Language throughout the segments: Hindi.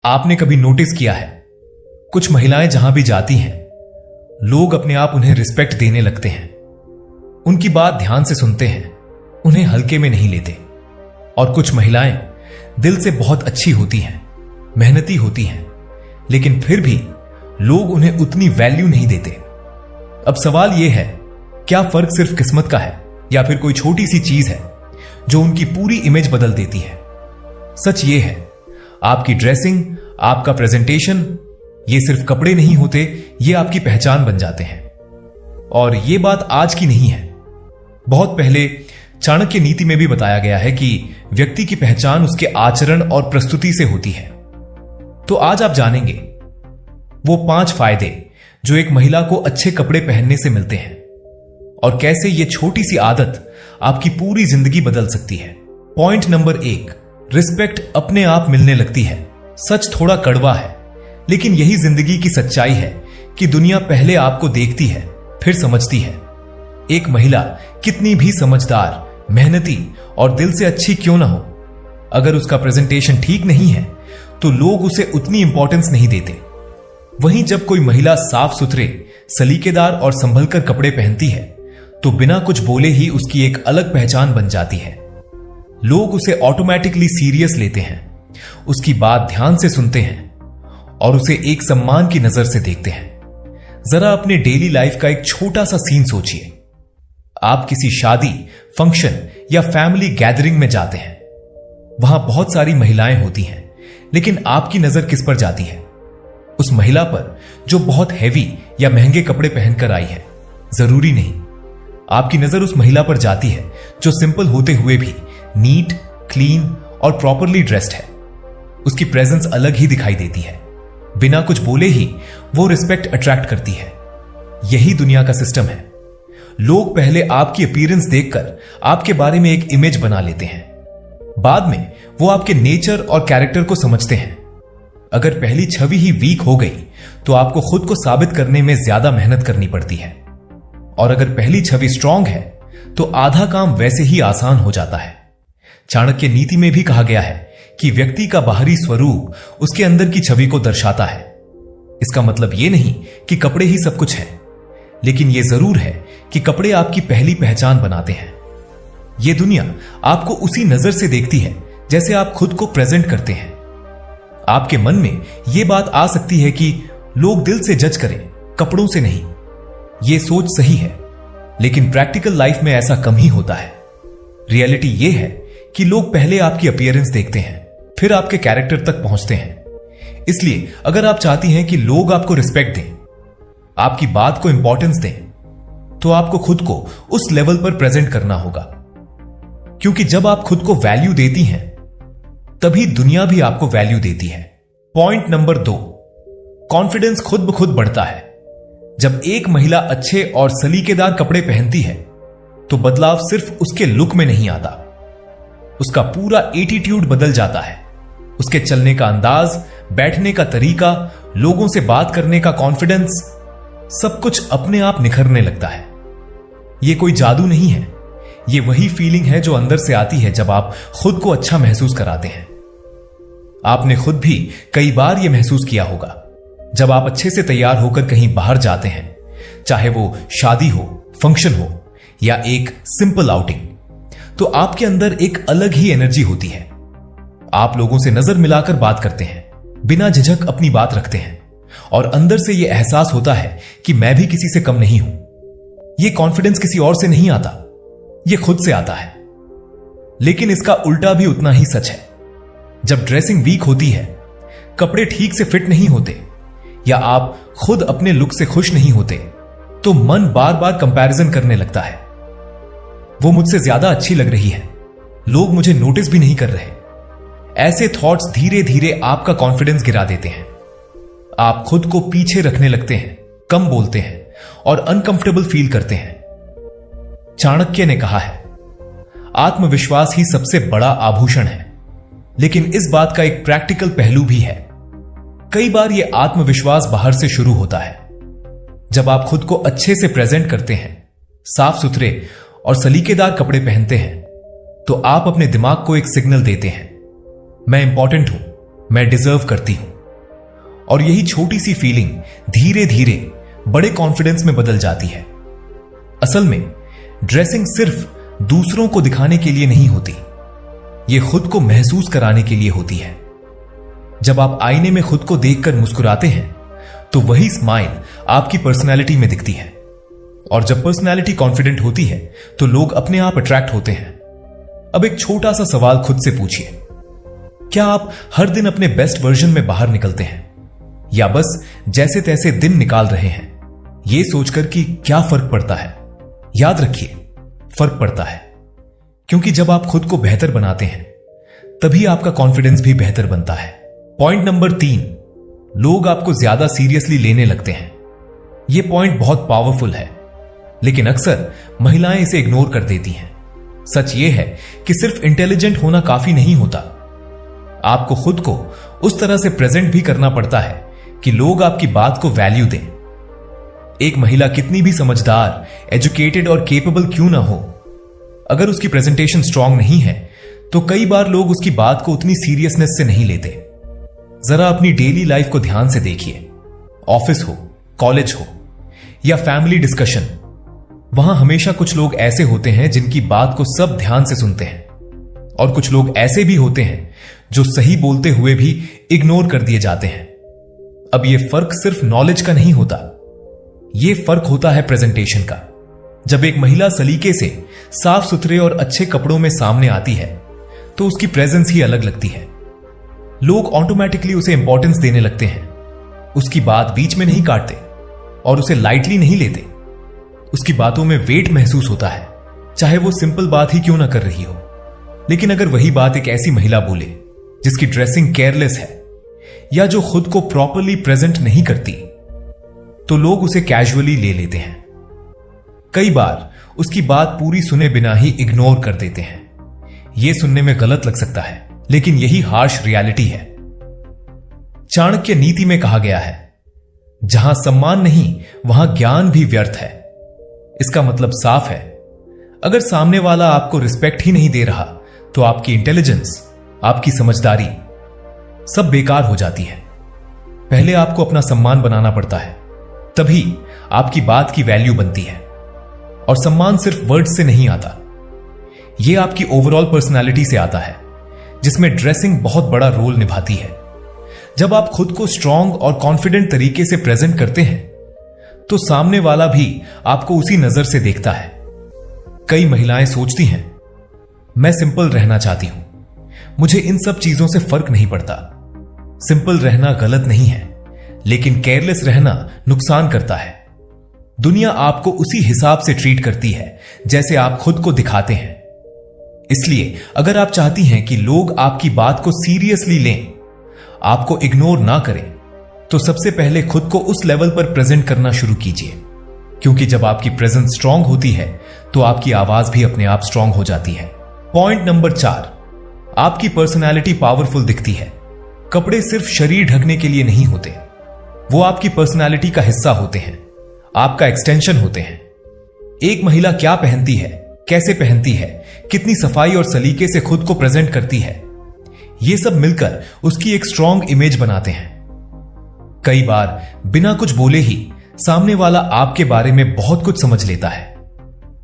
आपने कभी नोटिस किया है, कुछ महिलाएं जहां भी जाती हैं, लोग अपने आप उन्हें रिस्पेक्ट देने लगते हैं, उनकी बात ध्यान से सुनते हैं, उन्हें हल्के में नहीं लेते। और कुछ महिलाएं दिल से बहुत अच्छी होती हैं, मेहनती होती हैं, लेकिन फिर भी लोग उन्हें उतनी वैल्यू नहीं देते। अब सवाल यह है, क्या फर्क सिर्फ किस्मत का है या फिर कोई छोटी सी चीज है जो उनकी पूरी इमेज बदल देती है? सच ये है, आपकी ड्रेसिंग, आपका प्रेजेंटेशन, ये सिर्फ कपड़े नहीं होते, ये आपकी पहचान बन जाते हैं। और ये बात आज की नहीं है, बहुत पहले चाणक्य नीति में भी बताया गया है कि व्यक्ति की पहचान उसके आचरण और प्रस्तुति से होती है। तो आज आप जानेंगे वो 5 फायदे जो एक महिला को अच्छे कपड़े पहनने से मिलते हैं और कैसे ये छोटी सी आदत आपकी पूरी जिंदगी बदल सकती है। पॉइंट नंबर 1, रिस्पेक्ट अपने आप मिलने लगती है। सच थोड़ा कड़वा है, लेकिन यही जिंदगी की सच्चाई है कि दुनिया पहले आपको देखती है, फिर समझती है। एक महिला कितनी भी समझदार, मेहनती और दिल से अच्छी क्यों ना हो, अगर उसका प्रेजेंटेशन ठीक नहीं है तो लोग उसे उतनी इंपॉर्टेंस नहीं देते। वहीं जब कोई महिला साफ सुथरे, सलीकेदार और संभलकर कपड़े पहनती है तो बिना कुछ बोले ही उसकी एक अलग पहचान बन जाती है। लोग उसे ऑटोमेटिकली सीरियस लेते हैं, उसकी बात ध्यान से सुनते हैं और उसे एक सम्मान की नजर से देखते हैं। जरा अपने डेली लाइफ का एक छोटा सा सीन सोचिए। आप किसी शादी, फंक्शन या फैमिली गैदरिंग में जाते हैं। वहां बहुत सारी महिलाएं होती हैं, लेकिन आपकी नजर किस पर जाती है? उस महिला पर जो बहुत हैवी या महंगे कपड़े पहनकर आई है? जरूरी नहीं। आपकी नजर उस महिला पर जाती है जो सिंपल होते हुए भी नीट, क्लीन और प्रॉपरली ड्रेस्ड है। उसकी प्रेजेंस अलग ही दिखाई देती है। बिना कुछ बोले ही वो रिस्पेक्ट अट्रैक्ट करती है। यही दुनिया का सिस्टम है। लोग पहले आपकी अपीयरेंस देखकर आपके बारे में एक इमेज बना लेते हैं, बाद में वो आपके नेचर और कैरेक्टर को समझते हैं। अगर पहली छवि ही वीक हो गई तो आपको खुद को साबित करने में ज्यादा मेहनत करनी पड़ती है, और अगर पहली छवि स्ट्रांग है तो आधा काम वैसे ही आसान हो जाता है। चाणक्य नीति में भी कहा गया है कि व्यक्ति का बाहरी स्वरूप उसके अंदर की छवि को दर्शाता है। इसका मतलब यह नहीं कि कपड़े ही सब कुछ है, लेकिन यह जरूर है कि कपड़े आपकी पहली पहचान बनाते हैं। यह दुनिया आपको उसी नजर से देखती है जैसे आप खुद को प्रेजेंट करते हैं। आपके मन में यह बात आ सकती है कि लोग दिल से जज करें, कपड़ों से नहीं। यह सोच सही है, लेकिन प्रैक्टिकल लाइफ में ऐसा कम ही होता है। रियलिटी यह है कि लोग पहले आपकी अपीयरेंस देखते हैं, फिर आपके कैरेक्टर तक पहुंचते हैं। इसलिए अगर आप चाहती हैं कि लोग आपको रिस्पेक्ट दें, आपकी बात को इंपॉर्टेंस दें, तो आपको खुद को उस लेवल पर प्रेजेंट करना होगा। क्योंकि जब आप खुद को वैल्यू देती हैं, तभी दुनिया भी आपको वैल्यू देती है। पॉइंट नंबर 2, कॉन्फिडेंस खुद ब खुद बढ़ता है। जब एक महिला अच्छे और सलीकेदार कपड़े पहनती है तो बदलाव सिर्फ उसके लुक में नहीं आता, उसका पूरा एटीट्यूड बदल जाता है। उसके चलने का अंदाज, बैठने का तरीका, लोगों से बात करने का कॉन्फिडेंस, सब कुछ अपने आप निखरने लगता है। यह कोई जादू नहीं है, यह वही फीलिंग है जो अंदर से आती है जब आप खुद को अच्छा महसूस कराते हैं। आपने खुद भी कई बार यह महसूस किया होगा, जब आप अच्छे से तैयार होकर कहीं बाहर जाते हैं, चाहे वो शादी हो, फंक्शन हो या एक सिंपल आउटिंग, तो आपके अंदर एक अलग ही एनर्जी होती है। आप लोगों से नजर मिलाकर बात करते हैं, बिना झिझक अपनी बात रखते हैं, और अंदर से यह एहसास होता है कि मैं भी किसी से कम नहीं हूं। यह कॉन्फिडेंस किसी और से नहीं आता, यह खुद से आता है। लेकिन इसका उल्टा भी उतना ही सच है। जब ड्रेसिंग वीक होती है, कपड़े ठीक से फिट नहीं होते, या आप खुद अपने लुक से खुश नहीं होते, तो मन बार बार कंपैरिजन करने लगता है। वो मुझसे ज्यादा अच्छी लग रही है, लोग मुझे नोटिस भी नहीं कर रहे। ऐसे थॉट्स धीरे धीरे आपका कॉन्फिडेंस गिरा देते हैं। आप खुद को पीछे रखने लगते हैं, कम बोलते हैं और अनकंफर्टेबल फील करते हैं। चाणक्य ने कहा है, आत्मविश्वास ही सबसे बड़ा आभूषण है। लेकिन इस बात का एक प्रैक्टिकल पहलू भी है। कई बार यह आत्मविश्वास बाहर से शुरू होता है। जब आप खुद को अच्छे से प्रेजेंट करते हैं, साफ सुथरे और सलीकेदार कपड़े पहनते हैं, तो आप अपने दिमाग को एक सिग्नल देते हैं, मैं इंपॉर्टेंट हूं, मैं डिजर्व करती हूं। और यही छोटी सी फीलिंग धीरे धीरे बड़े कॉन्फिडेंस में बदल जाती है। असल में ड्रेसिंग सिर्फ दूसरों को दिखाने के लिए नहीं होती, यह खुद को महसूस कराने के लिए होती है। जब आप आईने में खुद को देखकर मुस्कुराते हैं तो वही स्माइल आपकी पर्सनैलिटी में दिखती है, और जब पर्सनैलिटी कॉन्फिडेंट होती है तो लोग अपने आप अट्रैक्ट होते हैं। अब एक छोटा सा सवाल खुद से पूछिए, क्या आप हर दिन अपने बेस्ट वर्जन में बाहर निकलते हैं, या बस जैसे तैसे दिन निकाल रहे हैं यह सोचकर कि क्या फर्क पड़ता है? याद रखिए, फर्क पड़ता है, क्योंकि जब आप खुद को बेहतर बनाते हैं तभी आपका कॉन्फिडेंस भी बेहतर बनता है। पॉइंट नंबर 3, लोग आपको ज्यादा सीरियसली लेने लगते हैं। यह पॉइंट बहुत पावरफुल है, लेकिन अक्सर महिलाएं इसे इग्नोर कर देती हैं। सच यह है कि सिर्फ इंटेलिजेंट होना काफी नहीं होता, आपको खुद को उस तरह से प्रेजेंट भी करना पड़ता है कि लोग आपकी बात को वैल्यू दें। एक महिला कितनी भी समझदार, एजुकेटेड और केपेबल क्यों ना हो, अगर उसकी प्रेजेंटेशन स्ट्रांग नहीं है तो कई बार लोग उसकी बात को उतनी सीरियसनेस से नहीं लेते। जरा अपनी डेली लाइफ को ध्यान से देखिए, ऑफिस हो, कॉलेज हो या फैमिली डिस्कशन, वहां हमेशा कुछ लोग ऐसे होते हैं जिनकी बात को सब ध्यान से सुनते हैं, और कुछ लोग ऐसे भी होते हैं जो सही बोलते हुए भी इग्नोर कर दिए जाते हैं। अब यह फर्क सिर्फ नॉलेज का नहीं होता, यह फर्क होता है प्रेजेंटेशन का। जब एक महिला सलीके से, साफ सुथरे और अच्छे कपड़ों में सामने आती है तो उसकी प्रेजेंस ही अलग लगती है। लोग ऑटोमेटिकली उसे इंपॉर्टेंस देने लगते हैं, उसकी बात बीच में नहीं काटते और उसे लाइटली नहीं लेते। उसकी बातों में वेट महसूस होता है, चाहे वो सिंपल बात ही क्यों ना कर रही हो। लेकिन अगर वही बात एक ऐसी महिला बोले जिसकी ड्रेसिंग केयरलेस है या जो खुद को प्रॉपरली प्रेजेंट नहीं करती, तो लोग उसे कैजुअली ले लेते हैं। कई बार उसकी बात पूरी सुने बिना ही इग्नोर कर देते हैं। यह सुनने में गलत लग सकता है, लेकिन यही हार्श रियलिटी है। चाणक्य नीति में कहा गया है, जहां सम्मान नहीं वहां ज्ञान भी व्यर्थ है। इसका मतलब साफ है, अगर सामने वाला आपको रिस्पेक्ट ही नहीं दे रहा तो आपकी इंटेलिजेंस, आपकी समझदारी सब बेकार हो जाती है। पहले आपको अपना सम्मान बनाना पड़ता है, तभी आपकी बात की वैल्यू बनती है। और सम्मान सिर्फ वर्ड्स से नहीं आता, यह आपकी ओवरऑल पर्सनालिटी से आता है, जिसमें ड्रेसिंग बहुत बड़ा रोल निभाती है। जब आप खुद को स्ट्रांग और कॉन्फिडेंट तरीके से प्रेजेंट करते हैं तो सामने वाला भी आपको उसी नजर से देखता है। कई महिलाएं सोचती हैं, मैं सिंपल रहना चाहती हूं, मुझे इन सब चीजों से फर्क नहीं पड़ता। सिंपल रहना गलत नहीं है, लेकिन केयरलेस रहना नुकसान करता है। दुनिया आपको उसी हिसाब से ट्रीट करती है जैसे आप खुद को दिखाते हैं। इसलिए अगर आप चाहती हैं कि लोग आपकी बात को सीरियसली लें, आपको इग्नोर ना करें, तो सबसे पहले खुद को उस लेवल पर प्रेजेंट करना शुरू कीजिए, क्योंकि जब आपकी प्रेजेंस स्ट्रांग होती है तो आपकी आवाज भी अपने आप स्ट्रांग हो जाती है। पॉइंट नंबर 4, आपकी पर्सनैलिटी पावरफुल दिखती है। कपड़े सिर्फ शरीर ढकने के लिए नहीं होते, वो आपकी पर्सनैलिटी का हिस्सा होते हैं, आपका एक्सटेंशन होते हैं। एक महिला क्या पहनती है, कैसे पहनती है, कितनी सफाई और सलीके से खुद को प्रेजेंट करती है, ये सब मिलकर उसकी एक स्ट्रांग इमेज बनाते हैं। कई बार बिना कुछ बोले ही सामने वाला आपके बारे में बहुत कुछ समझ लेता है।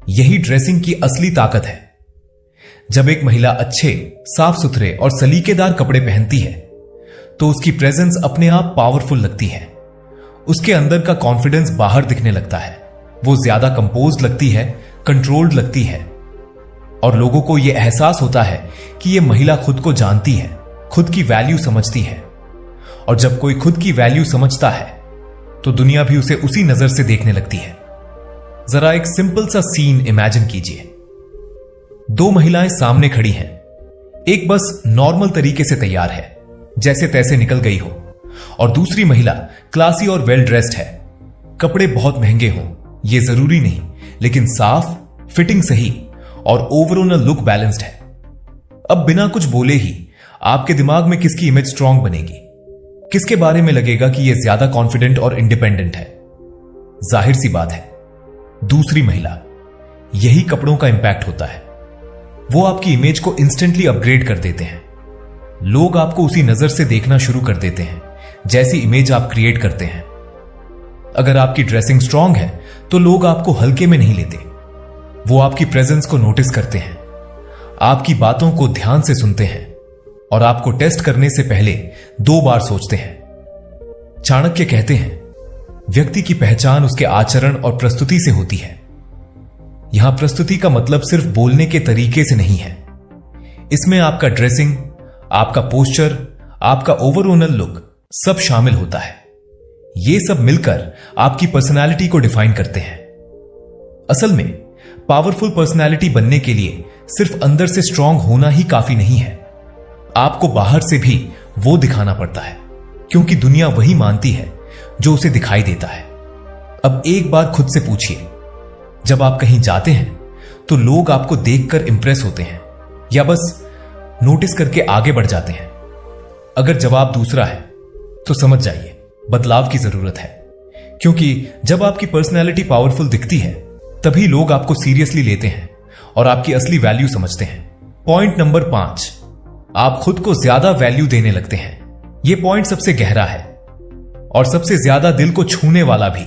यही ड्रेसिंग की असली ताकत है। जब एक महिला अच्छे, साफ सुथरे और सलीकेदार कपड़े पहनती है तो उसकी प्रेजेंस अपने आप पावरफुल लगती है। उसके अंदर का कॉन्फिडेंस बाहर दिखने लगता है, वो ज्यादा कंपोज्ड लगती है, कंट्रोल्ड लगती है, और लोगों को यह एहसास होता है कि यह महिला खुद को जानती है, खुद की वैल्यू समझती है। और जब कोई खुद की वैल्यू समझता है तो दुनिया भी उसे उसी नजर से देखने लगती है। जरा एक सिंपल सा सीन इमेजिन कीजिए। 2 महिलाएं सामने खड़ी हैं। एक बस नॉर्मल तरीके से तैयार है, जैसे तैसे निकल गई हो, और दूसरी महिला क्लासी और वेल ड्रेस्ड है। कपड़े बहुत महंगे हों यह जरूरी नहीं, लेकिन साफ, फिटिंग सही और ओवरऑल लुक बैलेंस्ड है। अब बिना कुछ बोले ही आपके दिमाग में किसकी इमेज स्ट्रांग बनेगी? किसके बारे में लगेगा कि यह ज्यादा कॉन्फिडेंट और इंडिपेंडेंट है? जाहिर सी बात है, दूसरी महिला। यही कपड़ों का इंपैक्ट होता है, वो आपकी इमेज को इंस्टेंटली अपग्रेड कर देते हैं। लोग आपको उसी नजर से देखना शुरू कर देते हैं जैसी इमेज आप क्रिएट करते हैं। अगर आपकी ड्रेसिंग स्ट्रांग है तो लोग आपको हल्के में नहीं लेते। वो आपकी प्रेजेंस को नोटिस करते हैं, आपकी बातों को ध्यान से सुनते हैं और आपको टेस्ट करने से पहले 2 बार सोचते हैं। चाणक्य कहते हैं, व्यक्ति की पहचान उसके आचरण और प्रस्तुति से होती है। यहां प्रस्तुति का मतलब सिर्फ बोलने के तरीके से नहीं है। इसमें आपका ड्रेसिंग, आपका पोस्चर, आपका ओवरऑल लुक सब शामिल होता है। ये सब मिलकर आपकी पर्सनालिटी को डिफाइन करते हैं। असल में पावरफुल पर्सनालिटी बनने के लिए सिर्फ अंदर से स्ट्रांग होना ही काफी नहीं है, आपको बाहर से भी वो दिखाना पड़ता है, क्योंकि दुनिया वही मानती है जो उसे दिखाई देता है। अब एक बार खुद से पूछिए, जब आप कहीं जाते हैं तो लोग आपको देखकर इंप्रेस होते हैं या बस नोटिस करके आगे बढ़ जाते हैं? अगर जवाब दूसरा है तो समझ जाइए बदलाव की जरूरत है, क्योंकि जब आपकी पर्सनैलिटी पावरफुल दिखती है तभी लोग आपको सीरियसली लेते हैं और आपकी असली वैल्यू समझते हैं। पॉइंट नंबर 5, आप खुद को ज्यादा वैल्यू देने लगते हैं। यह पॉइंट सबसे गहरा है और सबसे ज्यादा दिल को छूने वाला भी,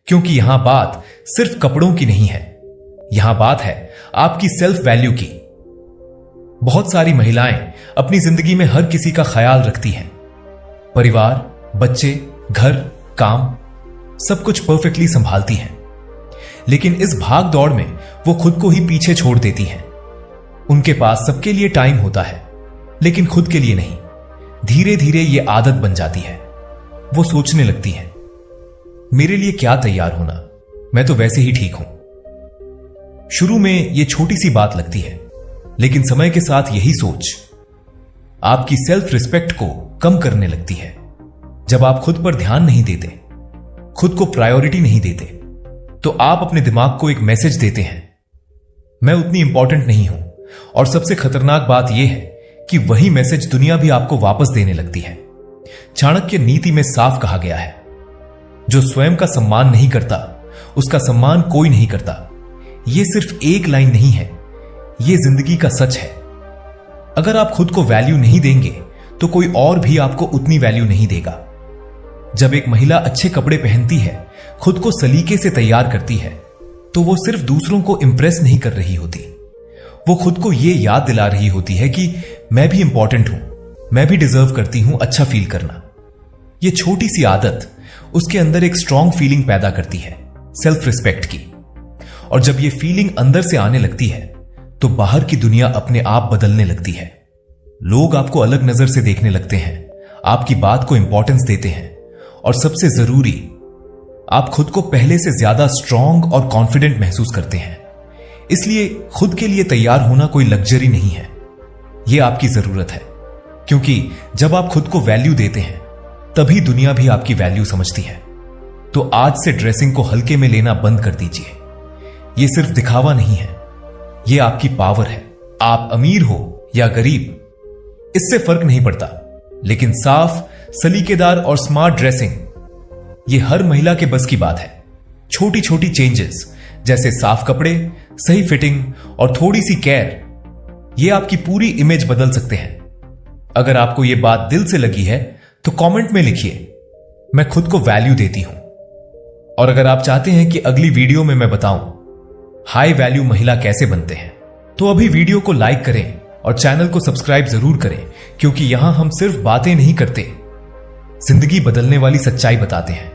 क्योंकि यहां बात सिर्फ कपड़ों की नहीं है, यहां बात है आपकी सेल्फ वैल्यू की। बहुत सारी महिलाएं अपनी जिंदगी में हर किसी का ख्याल रखती हैं, परिवार, बच्चे, घर, काम, सब कुछ परफेक्टली संभालती हैं, लेकिन इस भाग दौड़ में वो खुद को ही पीछे छोड़ देती हैं। उनके पास सबके लिए टाइम होता है, लेकिन खुद के लिए नहीं। धीरे धीरे ये आदत बन जाती है। वो सोचने लगती है, मेरे लिए क्या तैयार होना, मैं तो वैसे ही ठीक हूं। शुरू में यह छोटी सी बात लगती है, लेकिन समय के साथ यही सोच आपकी सेल्फ रिस्पेक्ट को कम करने लगती है। जब आप खुद पर ध्यान नहीं देते, खुद को प्रायोरिटी नहीं देते, तो आप अपने दिमाग को एक मैसेज देते हैं, मैं उतनी इंपॉर्टेंट नहीं हूं। और सबसे खतरनाक बात यह है कि वही मैसेज दुनिया भी आपको वापस देने लगती है। चाणक्य नीति में साफ कहा गया है, जो स्वयं का सम्मान नहीं करता उसका सम्मान कोई नहीं करता। यह सिर्फ एक लाइन नहीं है, यह जिंदगी का सच है। अगर आप खुद को वैल्यू नहीं देंगे तो कोई और भी आपको उतनी वैल्यू नहीं देगा। जब एक महिला अच्छे कपड़े पहनती है, खुद को सलीके से तैयार करती है, तो वो सिर्फ दूसरों को इंप्रेस नहीं कर रही होती, वो खुद को यह याद दिला रही होती है कि मैं भी इंपॉर्टेंट हूं, मैं भी डिजर्व करती हूं अच्छा फील करना। यह छोटी सी आदत उसके अंदर एक स्ट्रांग फीलिंग पैदा करती है, सेल्फ रिस्पेक्ट की। और जब यह फीलिंग अंदर से आने लगती है तो बाहर की दुनिया अपने आप बदलने लगती है। लोग आपको अलग नजर से देखने लगते हैं, आपकी बात को इंपॉर्टेंस देते हैं, और सबसे जरूरी, आप खुद को पहले से ज्यादा स्ट्रांग और कॉन्फिडेंट महसूस करते हैं। इसलिए खुद के लिए तैयार होना कोई लग्जरी नहीं है, यह आपकी जरूरत है, क्योंकि जब आप खुद को वैल्यू देते हैं तभी दुनिया भी आपकी वैल्यू समझती है। तो आज से ड्रेसिंग को हल्के में लेना बंद कर दीजिए। यह सिर्फ दिखावा नहीं है, यह आपकी पावर है। आप अमीर हो या गरीब, इससे फर्क नहीं पड़ता, लेकिन साफ, सलीकेदार और स्मार्ट ड्रेसिंग, यह हर महिला के बस की बात है। छोटी छोटी चेंजेस जैसे साफ कपड़े, सही फिटिंग और थोड़ी सी केयर, यह आपकी पूरी इमेज बदल सकते हैं। अगर आपको यह बात दिल से लगी है तो कमेंट में लिखिए, मैं खुद को वैल्यू देती हूं। और अगर आप चाहते हैं कि अगली वीडियो में मैं बताऊं हाई वैल्यू महिला कैसे बनते हैं, तो अभी वीडियो को लाइक करें और चैनल को सब्सक्राइब जरूर करें, क्योंकि यहां हम सिर्फ बातें नहीं करते, जिंदगी बदलने वाली सच्चाई बताते हैं।